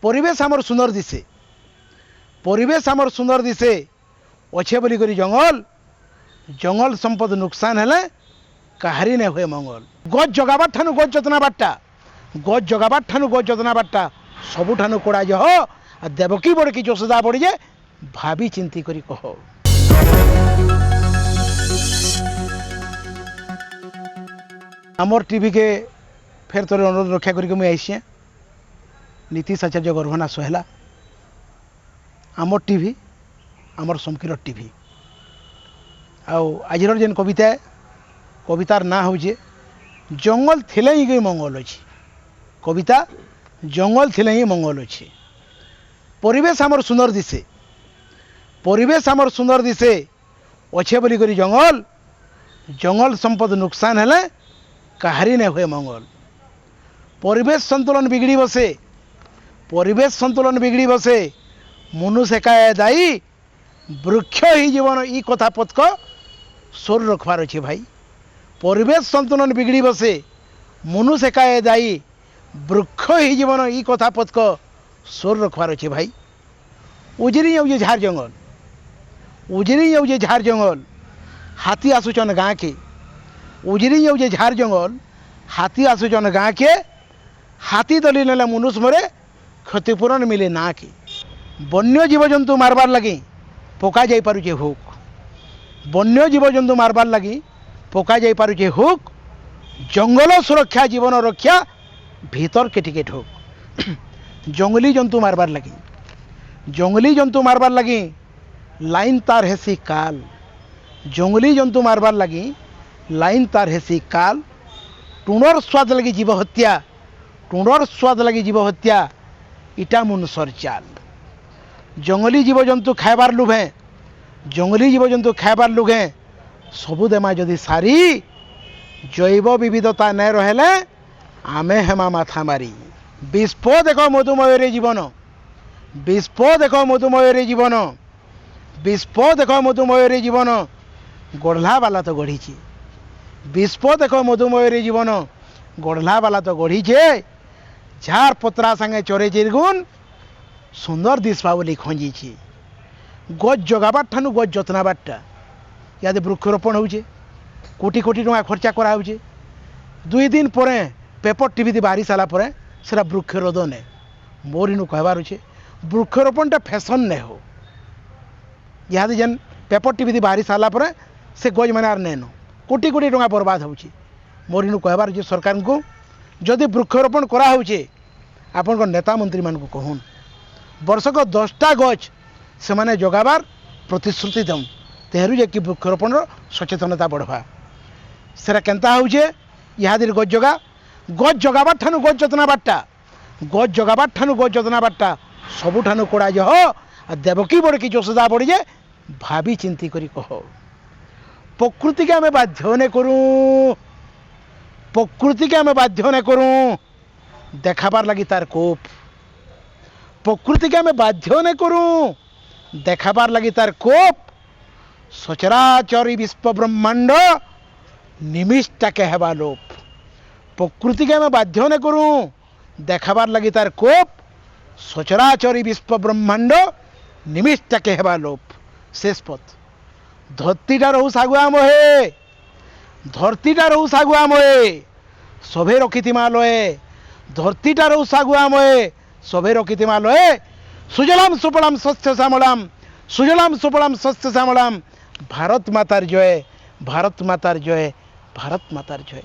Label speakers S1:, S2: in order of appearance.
S1: परिवेश आमर सुंदर दिसे परिवेश आमर सुंदर दिसे अच्छे बोली करी जंगल जंगल संपद नुकसान हेले काहारी ने हुए मंगल गज जगाबार ठानु गज जतना बाट्टा गज जगाबार ठानु गज जतना बाट्टा सबु ठानु कोड़ा जह आ देवकी बड़की जोशदा बड़ी जे भाभी चिंती करी कह आमर टीवी के फेर तोर अनुरोध रक्षा करके मुझे आईसी नीतीश आचार्य गर्भना सहला आमर टीवी आमर समकीर टीवी आज जेन कविता कवितार ना हूँ जंगल थिले ही मंगल अच्छी कविता जंगल थिले ही मंगल अच्छी परिवेश आमर सुंदर दिसे परिवेश आमर सुंदर दिसे अच्छे बोली करी जंगल जंगल संपद नुकसान हेले काहारी ने हुए मंगल परिवेश संतुलन बिगड़ी बसे परिवेश संतुलन बिगड़ी बसे मनुष्य का दायी वृक्ष ही जीवन ई कथा पथ को सोर रखबार अच्छे भाई परिवेश संतुलन बिगड़ी बसे मनुष्य का दायी वृक्ष ही जीवन ई कथा पथ को सोर रखबार अच्छे भाई उजरी जाऊे झार जंगल उजरी जाऊे झार जंगल हाथी आसुचन गाँ के उजरी जाऊे झार जंगल हाथी आसुचन गाँ के हाथी दली नेला मनुष्य मरे क्षतिपूरण मिले ना के वन्य जीवजंतु मारबार लगी पका जाई पारुचे हुक वन्य जीवजंतु मारबार लगी पका जाई पारुचे हुक जंगल सुरक्षा जीवन रक्षा भीतर के टिकेट हुक जंगली जंतु मारबार लगी जंगली जंतु मारबार लगी लाइन तार हेसी काल जंगली जंतु मारबार लगी लाइन तार हेसी काल टुणर स्वाद लगी जीव हत्या टुणर स्वाद लगी जीव हत्या इटा मनुष्यर चाल जंगली जीवजंतु खाइबार लुभे जंगली जीवजंतु खाइबार लुभे सबु देमा जदि सारी जैव विविधता न रहे आमे हेमा माथा मारी विस्प देख मधुमय जीवन विस्प देख मधुमय जीवन विस्प देख मधुमय जीवन गढ़ला वाला तो गढ़ी विस्प देख मधुमय जीवन गढ़ला वाला तो गढ़ी झार पत्रा संगे चोरे चिरगुन सुंदर दिशा बोली खंजी गज जगाबार ठानु गज जतनाबारटा याद वृक्षरोपण होचे कोटी कोटी टका खर्चा करा होचे 2 दिन पर पेपर टीवी बाहरी सारा पर सेटा वृक्षरोधन ने मोर इनु कहबार अच्छे वृक्षरोपणटा फैशन ने हो याद जेन पेपर टीवी बाहरी सारा पर से गज मैंने नेन कोटी कोटी टका बर्बाद होची मोर इनु कहबार अच्छे सरकार को जदि वृक्षरोपण करा होचे आपन नेता मंत्री मान को कहून वर्षक 10टा गज से माने जगाबार प्रतिश्रुति दम तेहरू जे कि वृक्षरोपण सचेतनता बढ़वा सेरा केनता होचे इहादिर गज जगाबार ठानु गज जतना बाट्टा गज जगाबार ठानु गज जतना बाट्टा सबु ठानु कोड़ा जह आ देवकी बड़की जोशदा बड़ी जे भाभी चिंती करी कह प्रकृति के आम बाध्य ने करूँ प्रकृति के आम बाध्य ने करूँ देखाबार लगी तार कोप प्रकृति के आम बाध्य ने करूँ देखाबार लगी तार कोप सचराचरी विश्व ब्रह्मांड निमिष्टा कहवा लोप प्रकृति के आम बाध्य ने करूँ देखाबार लगी तार कोप सचराचरी विश्व ब्रह्मांड निमिष्टा कहवा लोप शेष पथ धरतीटा रहू सागुआ मोहे धरतीटा रहू सागुआ मोहे सभे रखिथिमा लये धरतीटा रहू सागुआ मोहे सभे रखिथिमा लये सुजलाम सुफलाम शस्य श्यामलाम सुजलाम सुफलाम शस्य श्यामलाम भारत मातार जय भारत मातार जय भारत मातार जय।